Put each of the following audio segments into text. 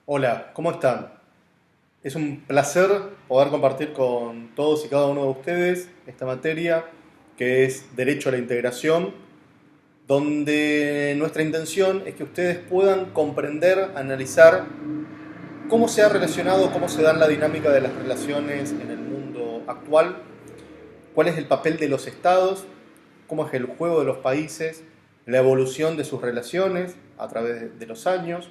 Hola, ¿cómo están? Es un placer poder compartir con todos y cada uno de ustedes esta materia que es Derecho a la Integración, donde nuestra intención es que ustedes puedan comprender, analizar cómo se ha relacionado, cómo se da la dinámica de las relaciones en el mundo actual, cuál es el papel de los estados, cómo es el juego de los países, la evolución de sus relaciones a través de los años,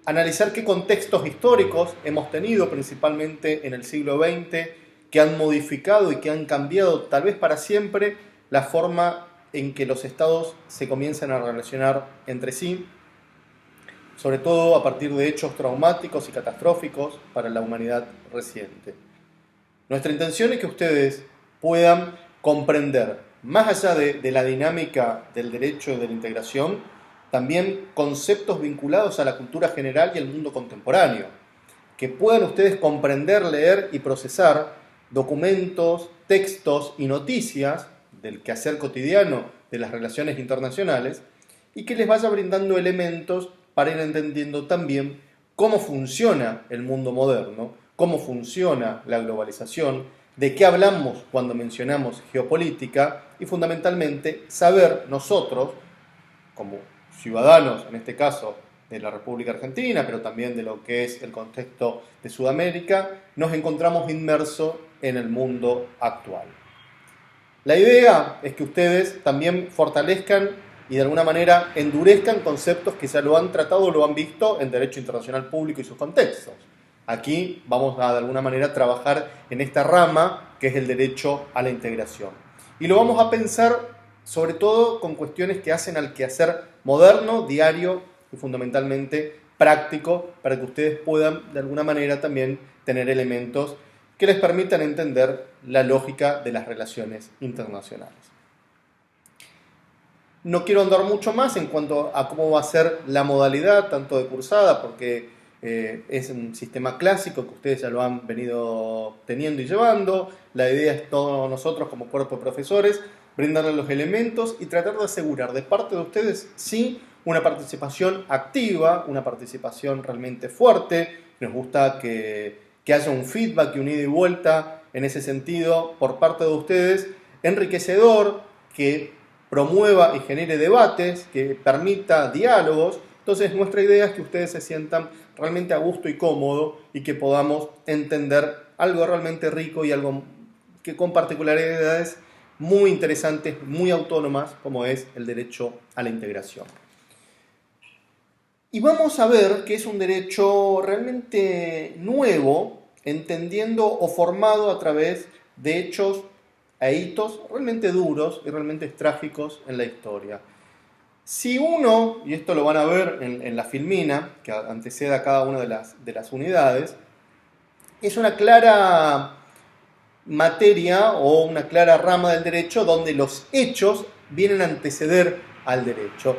analizar qué contextos históricos hemos tenido, principalmente en el siglo XX, que han modificado y que han cambiado, tal vez para siempre, la forma en que los estados se comienzan a relacionar entre sí, sobre todo a partir de hechos traumáticos y catastróficos para la humanidad reciente. Nuestra intención es que ustedes puedan comprender, más allá de la dinámica del derecho y de la integración, también conceptos vinculados a la cultura general y al mundo contemporáneo, que puedan ustedes comprender, leer y procesar documentos, textos y noticias del quehacer cotidiano de las relaciones internacionales y que les vaya brindando elementos para ir entendiendo también cómo funciona el mundo moderno, cómo funciona la globalización, de qué hablamos cuando mencionamos geopolítica y fundamentalmente saber nosotros, como ciudadanos, en este caso de la República Argentina, pero también de lo que es el contexto de Sudamérica, nos encontramos inmersos en el mundo actual. La idea es que ustedes también fortalezcan y de alguna manera endurezcan conceptos que ya lo han tratado o lo han visto en derecho internacional público y sus contextos. Aquí vamos a de alguna manera trabajar en esta rama que es el derecho a la integración. Y lo vamos a pensar sobre todo con cuestiones que hacen al quehacer moderno, diario y fundamentalmente práctico para que ustedes puedan de alguna manera también tener elementos que les permitan entender la lógica de las relaciones internacionales. No quiero andar mucho más en cuanto a cómo va a ser la modalidad, tanto de cursada, porque es un sistema clásico que ustedes ya lo han venido teniendo y llevando. La idea es todos nosotros como cuerpo de profesores brindarles los elementos y tratar de asegurar de parte de ustedes, sí, una participación activa, una participación realmente fuerte. Nos gusta que haya un feedback y un ida y vuelta en ese sentido por parte de ustedes, enriquecedor, que promueva y genere debates, que permita diálogos. Entonces nuestra idea es que ustedes se sientan realmente a gusto y cómodo y que podamos entender algo realmente rico y algo que con particularidades muy interesantes, muy autónomas, como es el derecho a la integración. Y vamos a ver que es un derecho realmente nuevo, entendiendo o formado a través de hechos e hitos realmente duros y realmente trágicos en la historia. Si uno, y esto lo van a ver en la filmina, que antecede a cada una de las unidades, es una clara materia o una clara rama del derecho donde los hechos vienen a anteceder al derecho.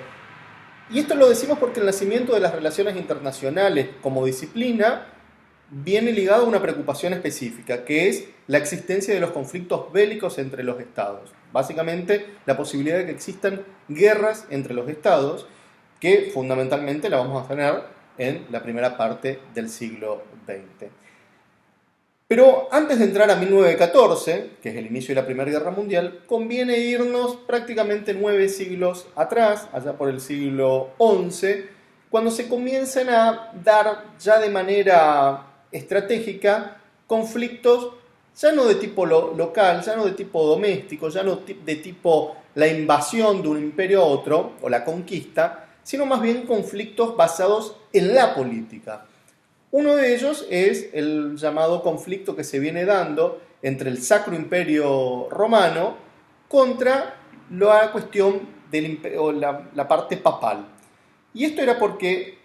Y esto lo decimos porque el nacimiento de las relaciones internacionales como disciplina viene ligado a una preocupación específica, que es la existencia de los conflictos bélicos entre los estados. Básicamente, la posibilidad de que existan guerras entre los estados, que fundamentalmente la vamos a tener en la primera parte del siglo XX. Pero antes de entrar a 1914, que es el inicio de la Primera Guerra Mundial, conviene irnos prácticamente 9 siglos atrás, allá por el siglo XI, cuando se comienzan a dar ya de manera estratégica conflictos ya no de tipo local, ya no de tipo doméstico, ya no de tipo la invasión de un imperio a otro, o la conquista, sino más bien conflictos basados en la política. Uno de ellos es el llamado conflicto que se viene dando entre el Sacro Imperio Romano contra la cuestión o la parte papal. Y esto era porque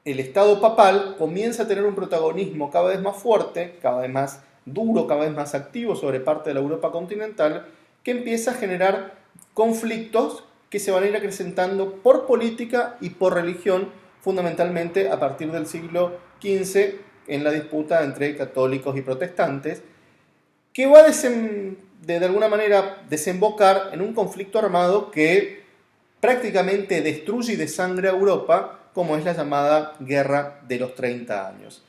el Estado papal comienza a tener un protagonismo cada vez más fuerte, cada vez más duro, cada vez más activo sobre parte de la Europa continental, que empieza a generar conflictos que se van a ir acrecentando por política y por religión, fundamentalmente a partir del siglo XV, en la disputa entre católicos y protestantes, que va de alguna manera desembocar en un conflicto armado que prácticamente destruye y desangra a Europa como es la llamada Guerra de los 30 años.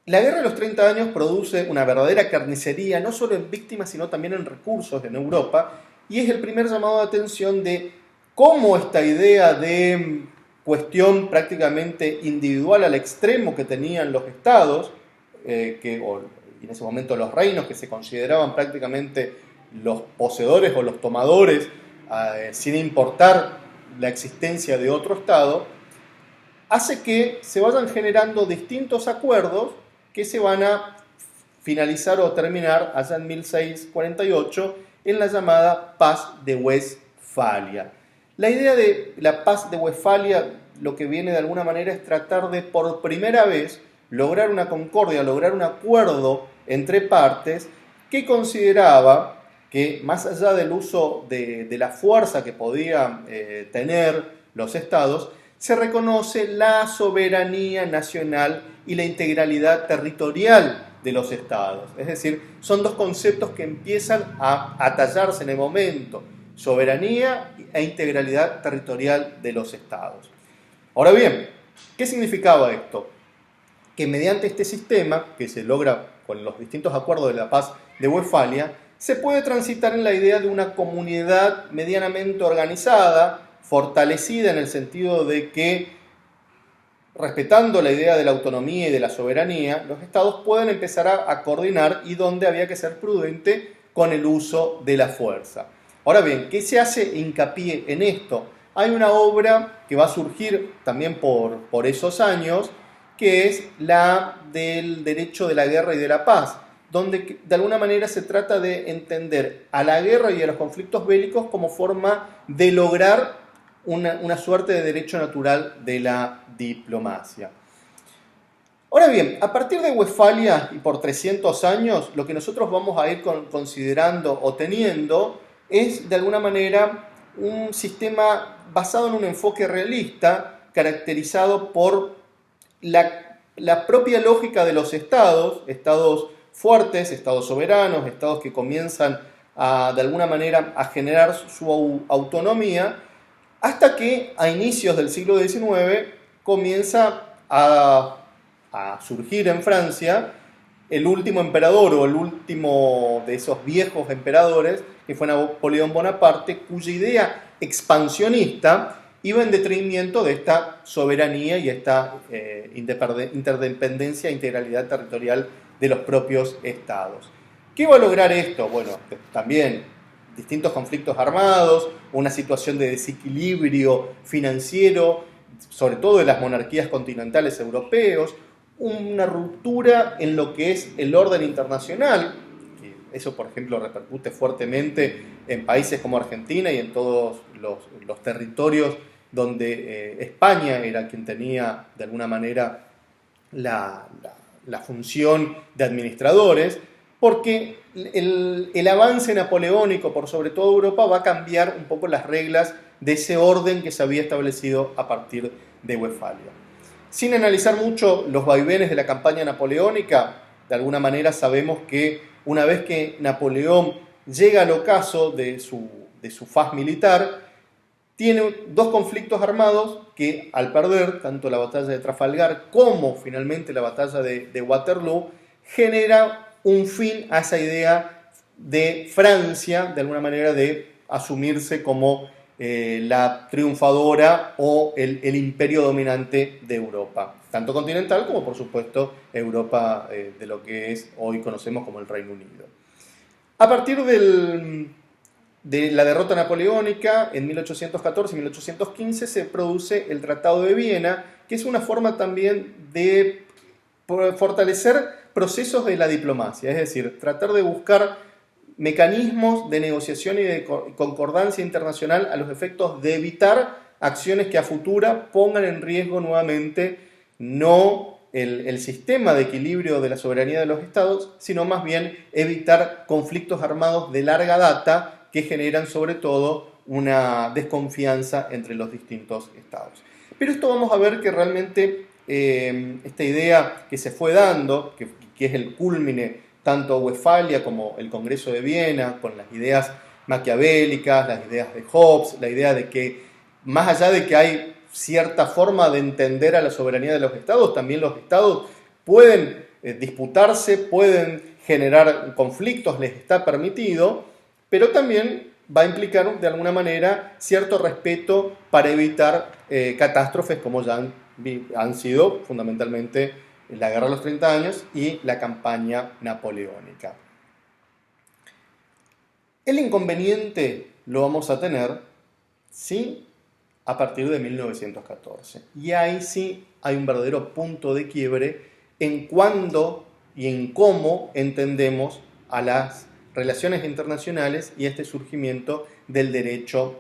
La Guerra de los 30 años produce una verdadera carnicería, no solo en víctimas, sino también en recursos en Europa, y es el primer llamado de atención de cómo esta idea de cuestión prácticamente individual al extremo que tenían los estados, y en ese momento los reinos, que se consideraban prácticamente los poseedores o los tomadores, sin importar la existencia de otro estado, hace que se vayan generando distintos acuerdos que se van a finalizar o terminar allá en 1648 en la llamada Paz de Westfalia. La idea de la Paz de Westfalia lo que viene de alguna manera es tratar de por primera vez lograr una concordia, lograr un acuerdo entre partes que consideraba que más allá del uso de la fuerza que podían tener los estados, se reconoce la soberanía nacional y la integralidad territorial de los estados. Es decir, son dos conceptos que empiezan a tallarse en el momento: soberanía e integralidad territorial de los estados. Ahora bien, ¿qué significaba esto? Que mediante este sistema, que se logra con los distintos acuerdos de la Paz de Westfalia, se puede transitar en la idea de una comunidad medianamente organizada, fortalecida en el sentido de que, respetando la idea de la autonomía y de la soberanía, los estados pueden empezar a coordinar y donde había que ser prudente con el uso de la fuerza. Ahora bien, ¿qué se hace hincapié en esto? Hay una obra que va a surgir también por esos años, que es la del derecho de la guerra y de la paz, donde de alguna manera se trata de entender a la guerra y a los conflictos bélicos como forma de lograr una suerte de derecho natural de la diplomacia. Ahora bien, a partir de Westfalia y por 300 años, lo que nosotros vamos a ir considerando o teniendo es de alguna manera un sistema basado en un enfoque realista, caracterizado por la propia lógica de los estados fuertes, estados soberanos, estados que comienzan de alguna manera a generar su autonomía, hasta que a inicios del siglo XIX comienza a surgir en Francia el último emperador o el último de esos viejos emperadores, que fue Napoleón Bonaparte, cuya idea expansionista iba en detrimento de esta soberanía y esta interdependencia e integralidad territorial de los propios estados. ¿Qué va a lograr esto? Bueno, también distintos conflictos armados, una situación de desequilibrio financiero, sobre todo de las monarquías continentales europeos, una ruptura en lo que es el orden internacional, que eso por ejemplo repercute fuertemente en países como Argentina y en todos los territorios donde España era quien tenía de alguna manera la función de administradores, porque el avance napoleónico por sobre todo Europa va a cambiar un poco las reglas de ese orden que se había establecido a partir de Westfalia. Sin analizar mucho los vaivenes de la campaña napoleónica, de alguna manera sabemos que una vez que Napoleón llega al ocaso de su faz militar, tiene dos conflictos armados que, al perder tanto la batalla de Trafalgar como finalmente la batalla de Waterloo, genera un fin a esa idea de Francia, de alguna manera de asumirse como la triunfadora o el imperio dominante de Europa, tanto continental como por supuesto Europa de lo que hoy conocemos como el Reino Unido. A partir de la derrota napoleónica en 1814 y 1815 se produce el Tratado de Viena, que es una forma también de fortalecer procesos de la diplomacia, es decir, tratar de buscar mecanismos de negociación y de concordancia internacional a los efectos de evitar acciones que a futuro pongan en riesgo nuevamente no el sistema de equilibrio de la soberanía de los estados, sino más bien evitar conflictos armados de larga data que generan sobre todo una desconfianza entre los distintos estados. Pero esto vamos a ver que realmente esta idea que se fue dando, que es el cúlmine tanto Westfalia como el Congreso de Viena, con las ideas maquiavélicas, las ideas de Hobbes, la idea de que más allá de que hay cierta forma de entender a la soberanía de los estados. También los estados pueden disputarse, pueden generar conflictos, les está permitido, pero también va a implicar de alguna manera cierto respeto para evitar catástrofes como ya han sido fundamentalmente la Guerra de los 30 años y la campaña napoleónica. El inconveniente lo vamos a tener, ¿sí?, a partir de 1914. Y ahí sí hay un verdadero punto de quiebre en cuándo y en cómo entendemos a las relaciones internacionales y este surgimiento del derecho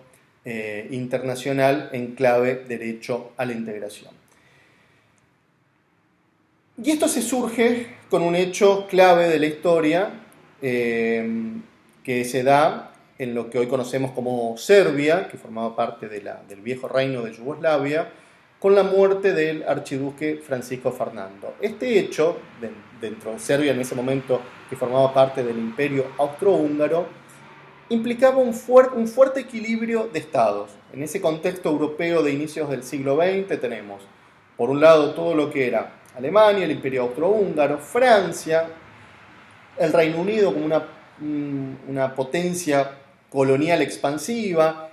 internacional en clave derecho a la integración. Y esto se surge con un hecho clave de la historia que se da en lo que hoy conocemos como Serbia, que formaba parte del viejo reino de Yugoslavia, con la muerte del archiduque Francisco Fernando. Este hecho, dentro de Serbia en ese momento, que formaba parte del imperio austrohúngaro, implicaba un fuerte equilibrio de estados. En ese contexto europeo de inicios del siglo XX tenemos, por un lado, todo lo que era Alemania, el imperio austrohúngaro, Francia, el Reino Unido como una potencia colonial expansiva,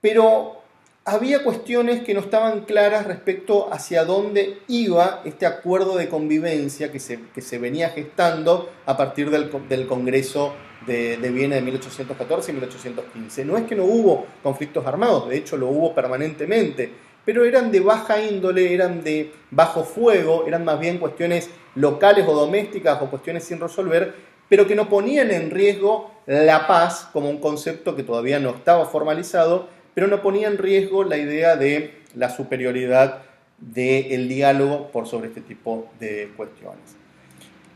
pero había cuestiones que no estaban claras respecto hacia dónde iba este acuerdo de convivencia que se venía gestando a partir del Congreso de Viena de 1814 y 1815. No es que no hubo conflictos armados, de hecho lo hubo permanentemente, pero eran de baja índole, eran de bajo fuego, eran más bien cuestiones locales o domésticas o cuestiones sin resolver, pero que no ponían en riesgo la paz como un concepto que todavía no estaba formalizado, pero no ponía en riesgo la idea de la superioridad del diálogo por sobre este tipo de cuestiones.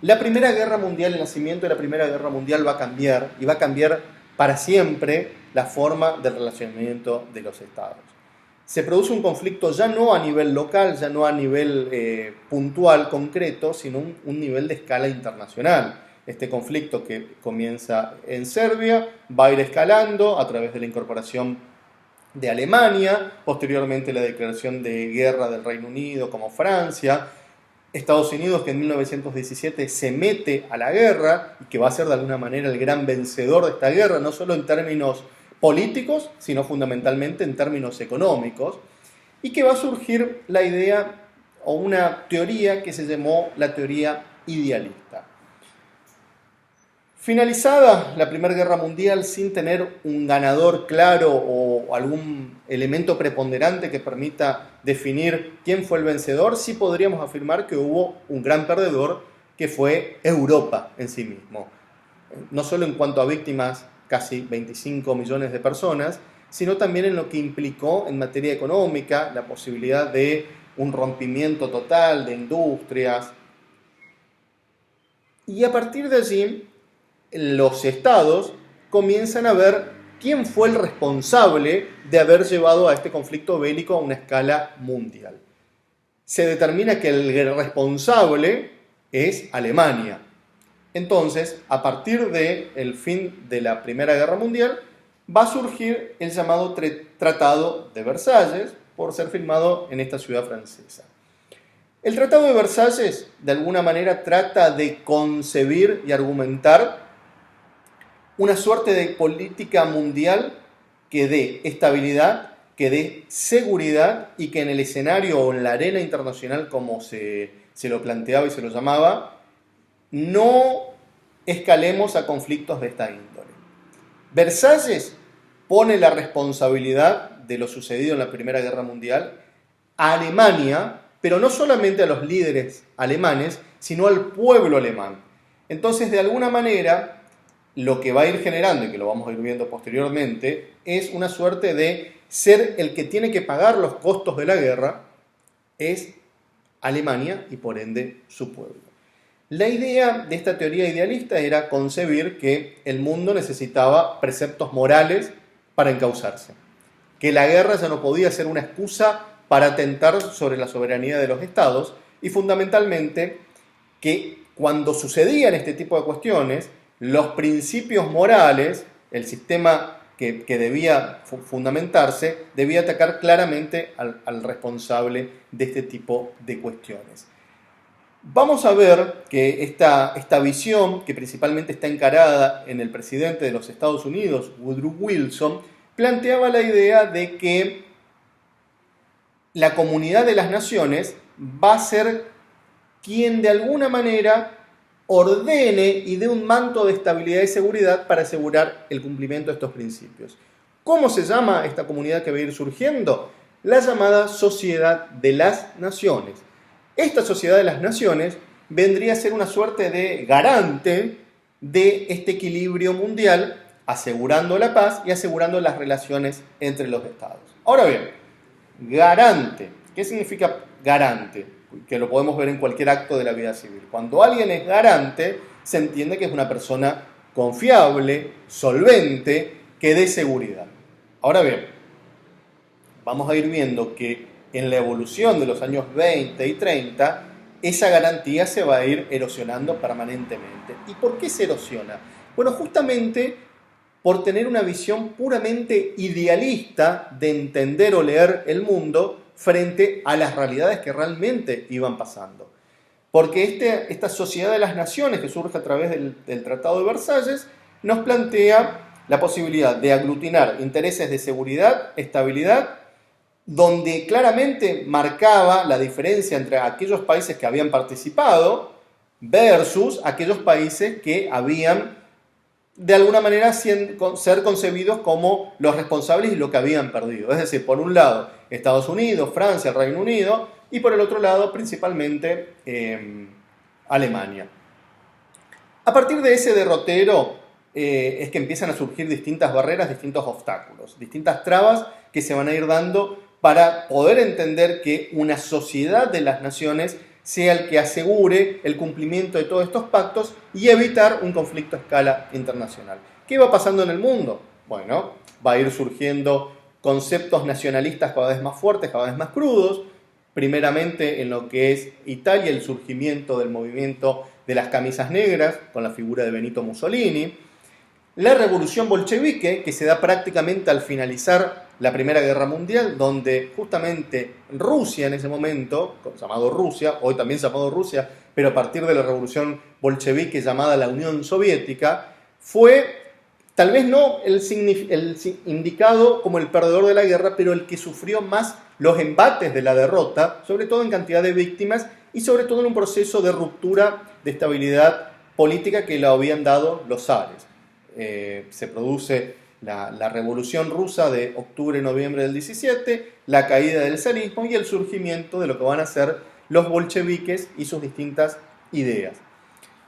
La Primera Guerra Mundial, el nacimiento de la Primera Guerra Mundial va a cambiar, y va a cambiar para siempre la forma del relacionamiento de los estados. Se produce un conflicto ya no a nivel local, ya no a nivel puntual, concreto, sino un nivel de escala internacional. Este conflicto que comienza en Serbia va a ir escalando a través de la incorporación de Alemania, posteriormente la declaración de guerra del Reino Unido como Francia, Estados Unidos que en 1917 se mete a la guerra y que va a ser de alguna manera el gran vencedor de esta guerra, no solo en términos políticos, sino fundamentalmente en términos económicos, y que va a surgir la idea o una teoría que se llamó la teoría idealista. Finalizada la Primera Guerra Mundial sin tener un ganador claro o algún elemento preponderante que permita definir quién fue el vencedor, sí podríamos afirmar que hubo un gran perdedor que fue Europa en sí mismo. No solo en cuanto a víctimas, casi 25 millones de personas, sino también en lo que implicó en materia económica, la posibilidad de un rompimiento total de industrias. Y a partir de allí, los estados comienzan a ver quién fue el responsable de haber llevado a este conflicto bélico a una escala mundial. Se determina que el responsable es Alemania. Entonces, a partir del fin de la Primera Guerra Mundial, va a surgir el llamado Tratado de Versalles, por ser firmado en esta ciudad francesa. El Tratado de Versalles, de alguna manera, trata de concebir y argumentar una suerte de política mundial que dé estabilidad, que dé seguridad y que en el escenario o en la arena internacional, como se lo planteaba y se lo llamaba, no escalemos a conflictos de esta índole. Versalles pone la responsabilidad de lo sucedido en la Primera Guerra Mundial a Alemania, pero no solamente a los líderes alemanes, sino al pueblo alemán. Entonces, de alguna manera, lo que va a ir generando, y que lo vamos a ir viendo posteriormente, es una suerte de ser el que tiene que pagar los costos de la guerra, es Alemania y por ende su pueblo. La idea de esta teoría idealista era concebir que el mundo necesitaba preceptos morales para encauzarse, que la guerra ya no podía ser una excusa para atentar sobre la soberanía de los estados y fundamentalmente que cuando sucedían este tipo de cuestiones, los principios morales, el sistema que debía fundamentarse, debía atacar claramente al responsable de este tipo de cuestiones. Vamos a ver que esta visión, que principalmente está encarada en el presidente de los Estados Unidos, Woodrow Wilson, planteaba la idea de que la comunidad de las naciones va a ser quien de alguna manera ordene y dé un manto de estabilidad y seguridad para asegurar el cumplimiento de estos principios. ¿Cómo se llama esta comunidad que va a ir surgiendo? La llamada Sociedad de las Naciones. Esta Sociedad de las Naciones vendría a ser una suerte de garante de este equilibrio mundial, asegurando la paz y asegurando las relaciones entre los estados. Ahora bien, garante. ¿Qué significa garante? Que lo podemos ver en cualquier acto de la vida civil. Cuando alguien es garante, se entiende que es una persona confiable, solvente, que dé seguridad. Ahora bien, vamos a ir viendo que en la evolución de los años 20 y 30, esa garantía se va a ir erosionando permanentemente. ¿Y por qué se erosiona? Bueno, justamente por tener una visión puramente idealista de entender o leer el mundo frente a las realidades que realmente iban pasando. Porque esta Sociedad de las Naciones que surge a través del Tratado de Versalles nos plantea la posibilidad de aglutinar intereses de seguridad, estabilidad, donde claramente marcaba la diferencia entre aquellos países que habían participado versus aquellos países que habían de alguna manera ser concebidos como los responsables y lo que habían perdido. Es decir, por un lado Estados Unidos, Francia, el Reino Unido, y por el otro lado principalmente Alemania. A partir de ese derrotero es que empiezan a surgir distintas barreras, distintos obstáculos, distintas trabas que se van a ir dando para poder entender que una sociedad de las naciones sea el que asegure el cumplimiento de todos estos pactos y evitar un conflicto a escala internacional. ¿Qué va pasando en el mundo? Bueno, va a ir surgiendo conceptos nacionalistas cada vez más fuertes, cada vez más crudos, primeramente en lo que es Italia, el surgimiento del movimiento de las camisas negras, con la figura de Benito Mussolini, la revolución bolchevique, que se da prácticamente al finalizar la Primera Guerra Mundial, donde justamente Rusia en ese momento, llamado Rusia, hoy también llamado Rusia, pero a partir de la revolución bolchevique llamada la Unión Soviética, fue tal vez no el indicado como el perdedor de la guerra, pero el que sufrió más los embates de la derrota, sobre todo en cantidad de víctimas y sobre todo en un proceso de ruptura de estabilidad política que le habían dado los zares. Se produce la Revolución Rusa de octubre-noviembre del 17, la caída del zarismo y el surgimiento de lo que van a ser los bolcheviques y sus distintas ideas.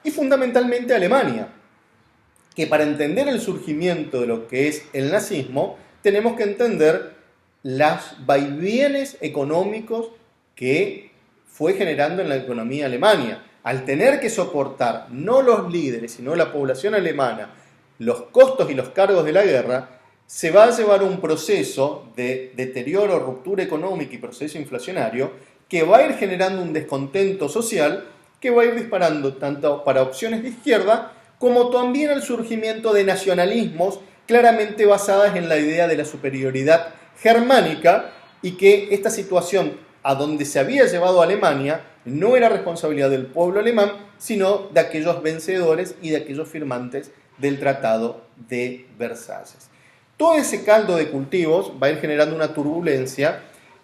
Y fundamentalmente Alemania, que para entender el surgimiento de lo que es el nazismo, tenemos que entender los vaivienes económicos que fue generando en la economía alemana. Al tener que soportar no los líderes, sino la población alemana, los costos y los cargos de la guerra, se va a llevar un proceso de deterioro, ruptura económica y proceso inflacionario que va a ir generando un descontento social que va a ir disparando tanto para opciones de izquierda como también el surgimiento de nacionalismos claramente basadas en la idea de la superioridad germánica y que esta situación a donde se había llevado a Alemania no era responsabilidad del pueblo alemán, sino de aquellos vencedores y de aquellos firmantes del Tratado de Versalles. Todo ese caldo de cultivos va a ir generando una turbulencia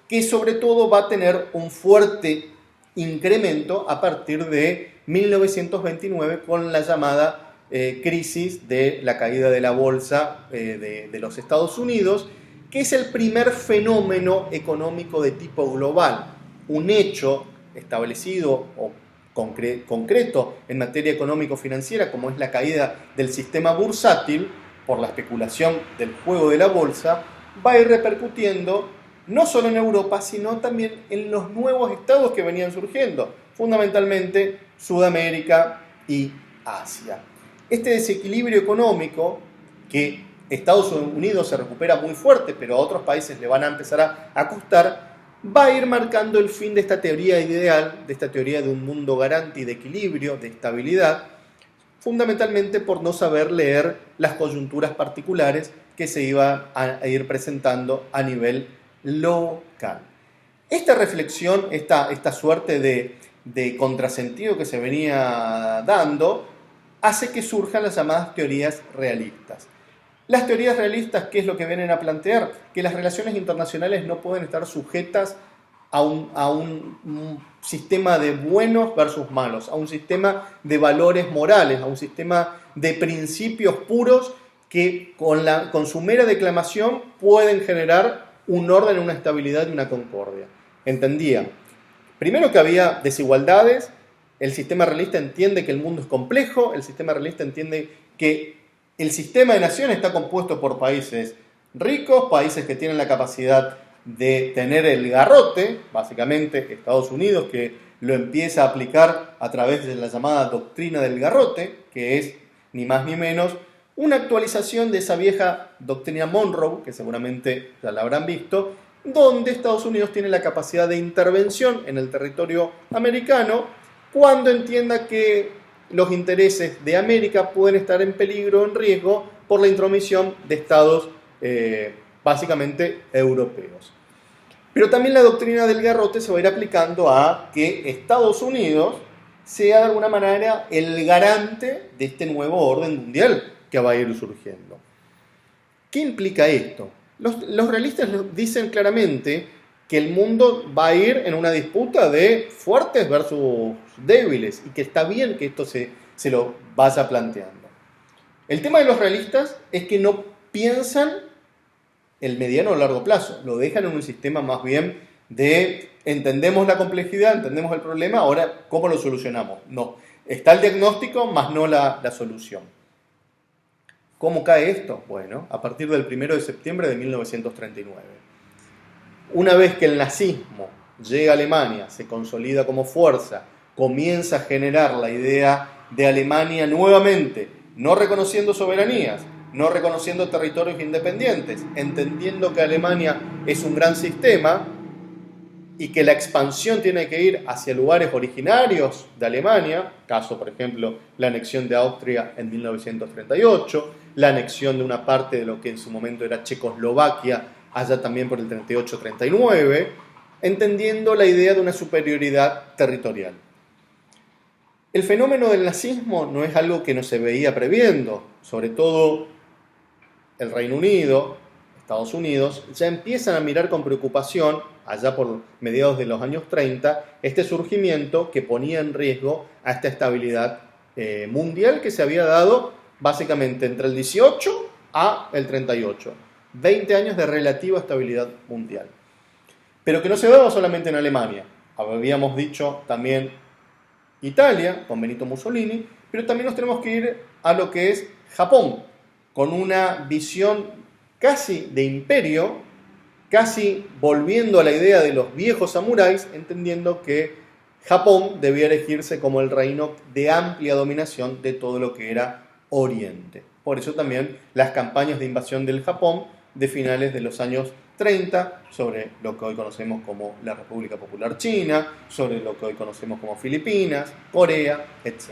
que sobre todo va a tener un fuerte incremento a partir de 1929 con la llamada crisis de la caída de la bolsa de los Estados Unidos, que es el primer fenómeno económico de tipo global, un hecho establecido o concreto en materia económico-financiera, como es la caída del sistema bursátil por la especulación del juego de la bolsa, va a ir repercutiendo no solo en Europa, sino también en los nuevos estados que venían surgiendo, fundamentalmente Sudamérica y Asia. Este desequilibrio económico, que Estados Unidos se recupera muy fuerte, pero a otros países le van a empezar a costar, va a ir marcando el fin de esta teoría ideal, de esta teoría de un mundo garante y de equilibrio, de estabilidad, fundamentalmente por no saber leer las coyunturas particulares que se iba a ir presentando a nivel local. Esta reflexión, esta suerte de contrasentido que se venía dando, hace que surjan las llamadas teorías realistas. Las teorías realistas, ¿qué es lo que vienen a plantear? Que las relaciones internacionales no pueden estar sujetas a un sistema de buenos versus malos, a un sistema de valores morales, a un sistema de principios puros que con su mera declamación pueden generar un orden, una estabilidad y una concordia. Entendía, primero, que había desigualdades. El sistema realista entiende que el mundo es complejo, el sistema realista entiende que el sistema de naciones está compuesto por países ricos, países que tienen la capacidad de tener el garrote, básicamente Estados Unidos, que lo empieza a aplicar a través de la llamada doctrina del garrote, que es ni más ni menos una actualización de esa vieja doctrina Monroe, que seguramente ya la habrán visto, donde Estados Unidos tiene la capacidad de intervención en el territorio americano cuando entienda que los intereses de América pueden estar en peligro, en riesgo, por la intromisión de estados básicamente europeos. Pero también la doctrina del garrote se va a ir aplicando a que Estados Unidos sea de alguna manera el garante de este nuevo orden mundial que va a ir surgiendo. ¿Qué implica esto? Los realistas dicen claramente que el mundo va a ir en una disputa de fuertes versus débiles y que está bien que esto se lo vaya planteando. El tema de los realistas es que no piensan el mediano o largo plazo, lo dejan en un sistema más bien de entendemos la complejidad, entendemos el problema, ahora ¿cómo lo solucionamos? No, está el diagnóstico más no la solución. ¿Cómo cae esto? Bueno, a partir del 1 de septiembre de 1939. Una vez que el nazismo llega a Alemania, se consolida como fuerza, comienza a generar la idea de Alemania nuevamente, no reconociendo soberanías, no reconociendo territorios independientes, entendiendo que Alemania es un gran sistema y que la expansión tiene que ir hacia lugares originarios de Alemania, caso por ejemplo la anexión de Austria en 1938, la anexión de una parte de lo que en su momento era Checoslovaquia, allá también por el 38-39, entendiendo la idea de una superioridad territorial. El fenómeno del nazismo no es algo que no se veía previendo, sobre todo el Reino Unido, Estados Unidos, ya empiezan a mirar con preocupación, allá por mediados de los años 30, este surgimiento que ponía en riesgo a esta estabilidad mundial que se había dado básicamente entre el 18 a el 38. 20 años de relativa estabilidad mundial. Pero que no se daba solamente en Alemania. Habíamos dicho también Italia, con Benito Mussolini, pero también nos tenemos que ir a lo que es Japón, con una visión casi de imperio, casi volviendo a la idea de los viejos samuráis, entendiendo que Japón debía elegirse como el reino de amplia dominación de todo lo que era Oriente. Por eso también las campañas de invasión del Japón de finales de los años 30, sobre lo que hoy conocemos como la República Popular China, sobre lo que hoy conocemos como Filipinas, Corea, etc.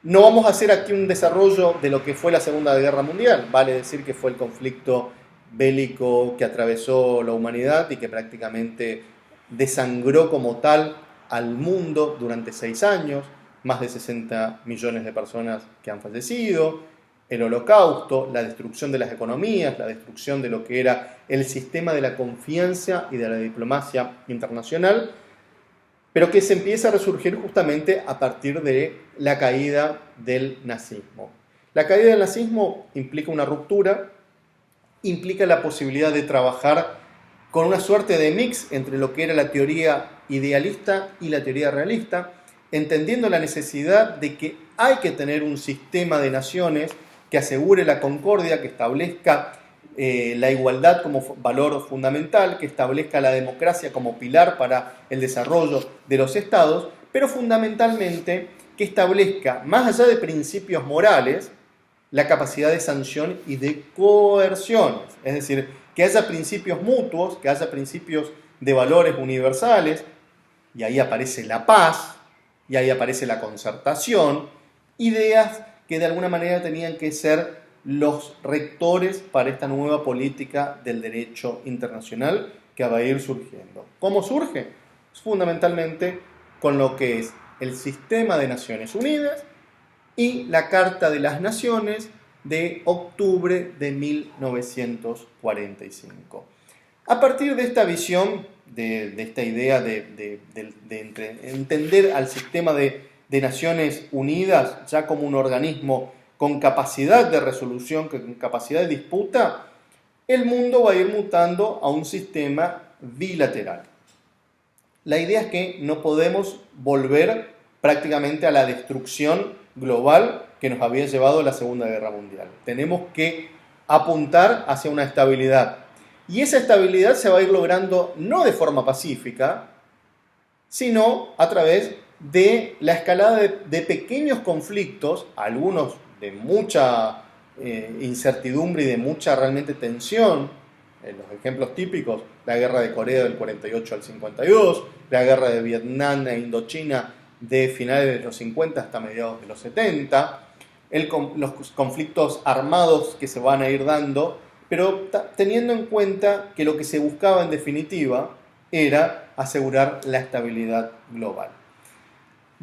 No vamos a hacer aquí un desarrollo de lo que fue la Segunda Guerra Mundial, vale decir que fue el conflicto bélico que atravesó la humanidad y que prácticamente desangró como tal al mundo durante 6 años, más de 60 millones de personas que han fallecido, el holocausto, la destrucción de las economías, la destrucción de lo que era el sistema de la confianza y de la diplomacia internacional, pero que se empieza a resurgir justamente a partir de la caída del nazismo. La caída del nazismo implica una ruptura, implica la posibilidad de trabajar con una suerte de mix entre lo que era la teoría idealista y la teoría realista, entendiendo la necesidad de que hay que tener un sistema de naciones que asegure la concordia, que establezca la igualdad como valor fundamental, que establezca la democracia como pilar para el desarrollo de los estados, pero fundamentalmente que establezca, más allá de principios morales, la capacidad de sanción y de coerciones. Es decir, que haya principios mutuos, que haya principios de valores universales, y ahí aparece la paz, y ahí aparece la concertación, ideas que de alguna manera tenían que ser los rectores para esta nueva política del derecho internacional que va a ir surgiendo. ¿Cómo surge? Fundamentalmente con lo que es el Sistema de Naciones Unidas y la Carta de las Naciones de octubre de 1945. A partir de esta visión, de esta idea de entender al sistema de Naciones Unidas ya como un organismo con capacidad de resolución, con capacidad de disputa, el mundo va a ir mutando a un sistema bilateral. La idea es que no podemos volver prácticamente a la destrucción global que nos había llevado a la Segunda Guerra Mundial. Tenemos que apuntar hacia una estabilidad. Y esa estabilidad se va a ir logrando no de forma pacífica, sino a través de la escalada de pequeños conflictos, algunos de mucha incertidumbre y de mucha realmente tensión. Los ejemplos típicos, la guerra de Corea del 48 al 52, la guerra de Vietnam e Indochina de finales de los 50 hasta mediados de los 70, los conflictos armados que se van a ir dando, pero teniendo en cuenta que lo que se buscaba en definitiva era asegurar la estabilidad global.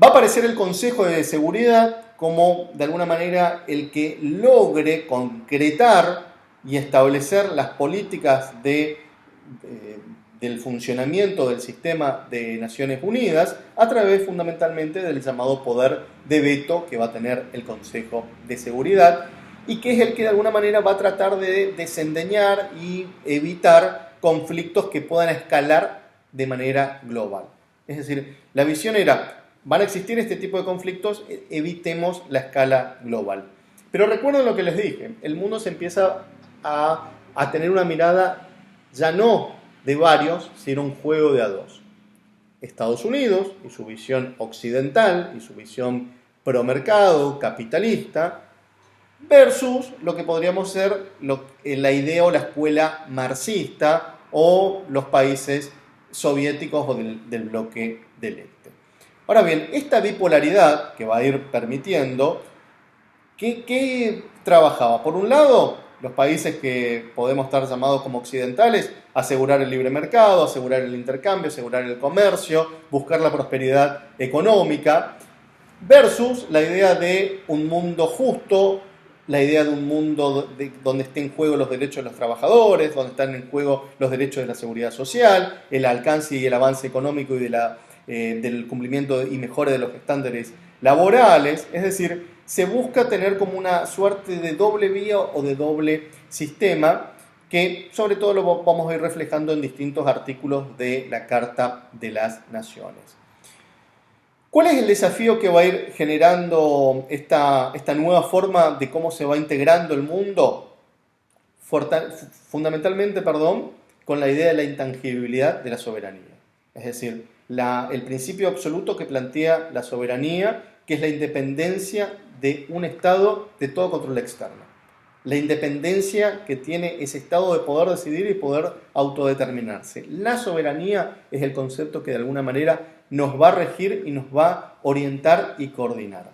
Va a aparecer el Consejo de Seguridad como, de alguna manera, el que logre concretar y establecer las políticas del funcionamiento del sistema de Naciones Unidas a través fundamentalmente del llamado poder de veto que va a tener el Consejo de Seguridad y que es el que de alguna manera va a tratar de desendeñar y evitar conflictos que puedan escalar de manera global. Es decir, la visión era, van a existir este tipo de conflictos, evitemos la escala global. Pero recuerden lo que les dije, el mundo se empieza a tener una mirada ya no de varios, sino un juego de a dos. Estados Unidos y su visión occidental y su visión promercado, capitalista, versus lo que podríamos ser la idea o la escuela marxista o los países soviéticos o del bloque del este. Ahora bien, esta bipolaridad que va a ir permitiendo, ¿qué trabajaba? Por un lado, los países que podemos estar llamados como occidentales, asegurar el libre mercado, asegurar el intercambio, asegurar el comercio, buscar la prosperidad económica, versus la idea de un mundo justo, la idea de un mundo donde estén en juego los derechos de los trabajadores, donde están en juego los derechos de la seguridad social, el alcance y el avance económico y del cumplimiento y mejora de los estándares laborales. Es decir, se busca tener como una suerte de doble vía o de doble sistema que sobre todo lo vamos a ir reflejando en distintos artículos de la Carta de las Naciones. ¿Cuál es el desafío que va a ir generando esta nueva forma de cómo se va integrando el mundo? Fundamentalmente, con la idea de la intangibilidad de la soberanía. Es decir, el principio absoluto que plantea la soberanía, que es la independencia de un Estado de todo control externo. La independencia que tiene ese Estado de poder decidir y poder autodeterminarse. La soberanía es el concepto que de alguna manera nos va a regir y nos va a orientar y coordinar.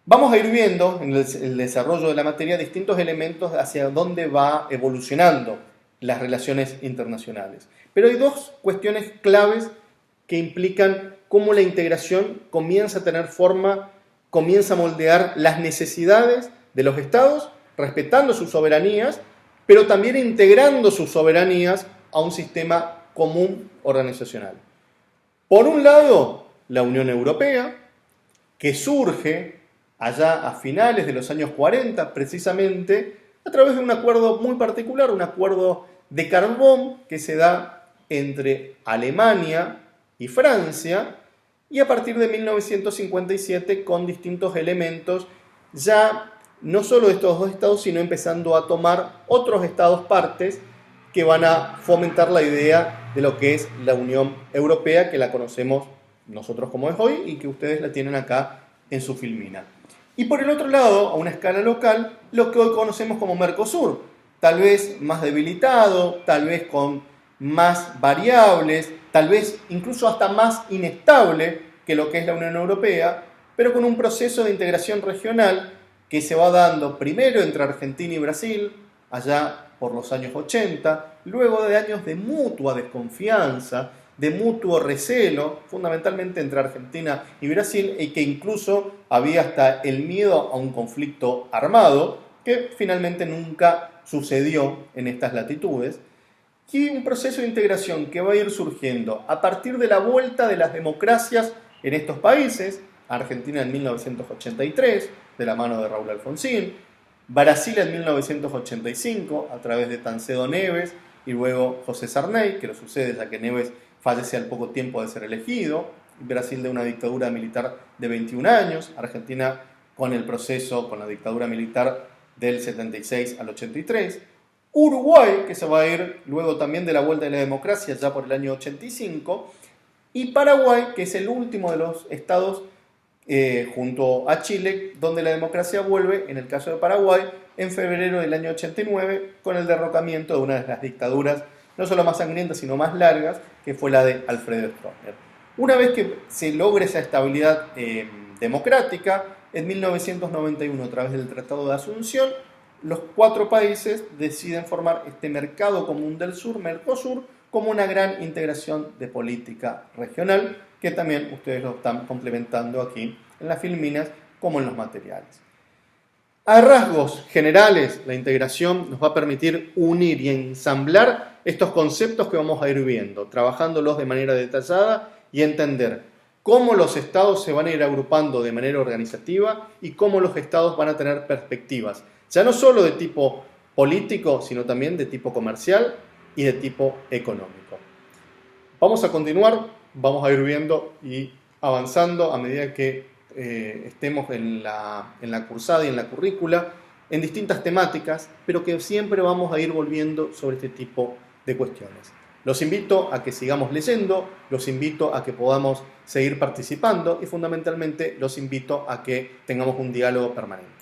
Vamos a ir viendo en el desarrollo de la materia distintos elementos hacia dónde va evolucionando las relaciones internacionales. Pero hay dos cuestiones claves que implican cómo la integración comienza a tener forma, comienza a moldear las necesidades de los estados, respetando sus soberanías, pero también integrando sus soberanías a un sistema común organizacional. Por un lado, la Unión Europea, que surge allá a finales de los años 40, precisamente, a través de un acuerdo muy particular, un acuerdo de Carbón que se da entre Alemania y Francia, y a partir de 1957 con distintos elementos, ya no solo de estos dos estados, sino empezando a tomar otros estados partes que van a fomentar la idea de lo que es la Unión Europea, que la conocemos nosotros como es hoy y que ustedes la tienen acá en su filmina. Y por el otro lado, a una escala local, lo que hoy conocemos como Mercosur, tal vez más debilitado, tal vez con más variables, tal vez incluso hasta más inestable que lo que es la Unión Europea, pero con un proceso de integración regional que se va dando primero entre Argentina y Brasil, allá por los años 80, luego de años de mutua desconfianza, de mutuo recelo, fundamentalmente entre Argentina y Brasil, y que incluso había hasta el miedo a un conflicto armado, que finalmente nunca sucedió en estas latitudes, y un proceso de integración que va a ir surgiendo a partir de la vuelta de las democracias en estos países, Argentina en 1983, de la mano de Raúl Alfonsín, Brasil en 1985, a través de Tancredo Neves y luego José Sarney, que lo sucede ya que Neves fallece al poco tiempo de ser elegido, Brasil de una dictadura militar de 21 años, Argentina con el proceso, con la dictadura militar del 76 al 83, Uruguay, que se va a ir luego también de la vuelta de la democracia ya por el año 85, y Paraguay, que es el último de los estados junto a Chile, donde la democracia vuelve, en el caso de Paraguay, en febrero del año 89, con el derrocamiento de una de las dictaduras, no solo más sangrientas, sino más largas, que fue la de Alfredo Stroessner. Una vez que se logre esa estabilidad democrática, en 1991, a través del Tratado de Asunción, los 4 países deciden formar este Mercado Común del Sur, Mercosur, como una gran integración de política regional, que también ustedes lo están complementando aquí en las filminas como en los materiales. A rasgos generales, la integración nos va a permitir unir y ensamblar estos conceptos que vamos a ir viendo, trabajándolos de manera detallada y entender cómo los estados se van a ir agrupando de manera organizativa y cómo los estados van a tener perspectivas, ya no solo de tipo político, sino también de tipo comercial y de tipo económico. Vamos a continuar, vamos a ir viendo y avanzando a medida que estemos en la cursada y en la currícula, en distintas temáticas, pero que siempre vamos a ir volviendo sobre este tipo de cuestiones. Los invito a que sigamos leyendo, los invito a que podamos seguir participando y fundamentalmente los invito a que tengamos un diálogo permanente.